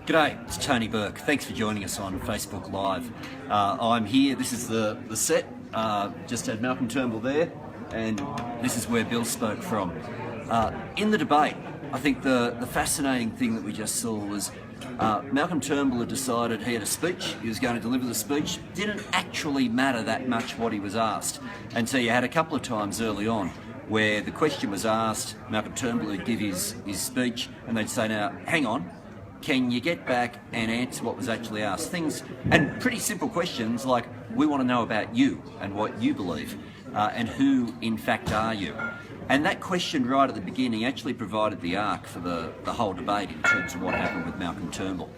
G'day, it's Tony Burke. Thanks for joining us on Facebook Live. I'm here, this is the set, just had Malcolm Turnbull there, and this is where Bill spoke from. In the debate, I think the fascinating thing that we just saw was Malcolm Turnbull had decided he had a speech, he was going to deliver the speech, didn't actually matter that much what he was asked. And so you had a couple of times early on where the question was asked, Malcolm Turnbull would give his speech, and they'd say, now, hang on, can you get back and answer what was actually asked? Things, and pretty simple questions like, we want to know about you and what you believe, and who in fact are you? And that question right at the beginning actually provided the arc for the whole debate in terms of what happened with Malcolm Turnbull.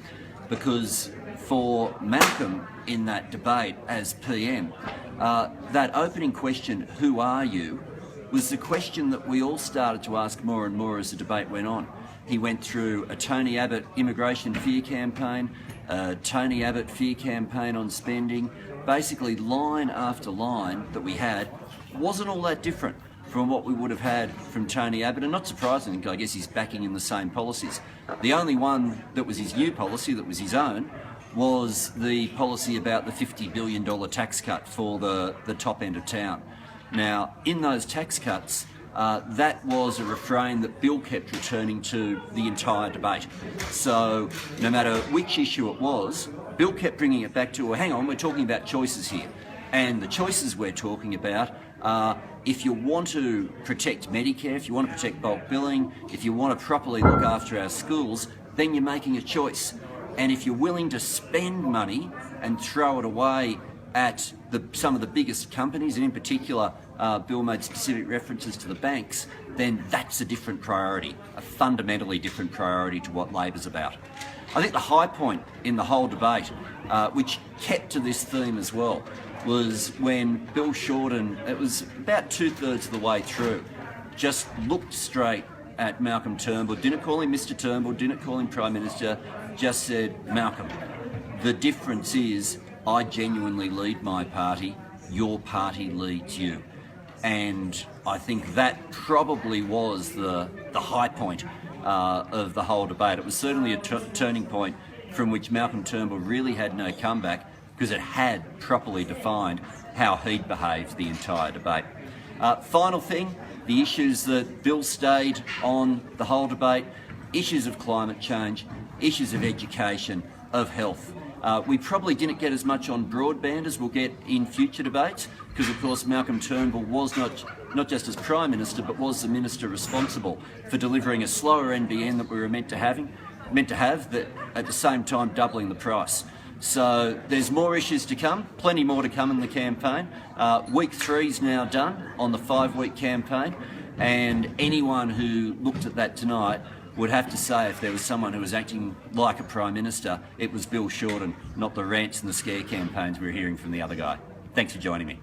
Because for Malcolm in that debate as PM, that opening question, who are you, was the question that we all started to ask more and more as the debate went on. He went through a Tony Abbott immigration fear campaign, a Tony Abbott fear campaign on spending. Basically, line after line that we had wasn't all that different from what we would have had from Tony Abbott, and not surprisingly, I guess he's backing in the same policies. The only one that was his new policy, that was his own, was the policy about the $50 billion tax cut for the top end of town. Now, in those tax cuts, that was a refrain that Bill kept returning to the entire debate. So no matter which issue it was, Bill kept bringing it back to, well, hang on, we're talking about choices here. And the choices we're talking about are, if you want to protect Medicare, if you want to protect bulk billing, if you want to properly look after our schools, then you're making a choice. And if you're willing to spend money and throw it away at some of the biggest companies, and in particular, Bill made specific references to the banks, then that's a different priority, a fundamentally different priority to what Labor's about. I think the high point in the whole debate, which kept to this theme as well, was when Bill Shorten, it was about 2/3 of the way through, just looked straight at Malcolm Turnbull, didn't call him Mr. Turnbull, didn't call him Prime Minister, just said, Malcolm, the difference is I genuinely lead my party, your party leads you. And I think that probably was the high point of the whole debate. It was certainly a turning point from which Malcolm Turnbull really had no comeback, because it had properly defined how he'd behaved the entire debate. Final thing, the issues that Bill stayed on the whole debate, issues of climate change, issues of education, of health. We probably didn't get as much on broadband as we'll get in future debates, because of course Malcolm Turnbull was not just as Prime Minister, but was the Minister responsible for delivering a slower NBN that we were meant to have, but at the same time doubling the price. So there's more issues to come, plenty more to come in the campaign. Week 3's now done on the 5-week campaign, and anyone who looked at that tonight would have to say, if there was someone who was acting like a Prime Minister, it was Bill Shorten, not the rants and the scare campaigns we were hearing from the other guy. Thanks for joining me.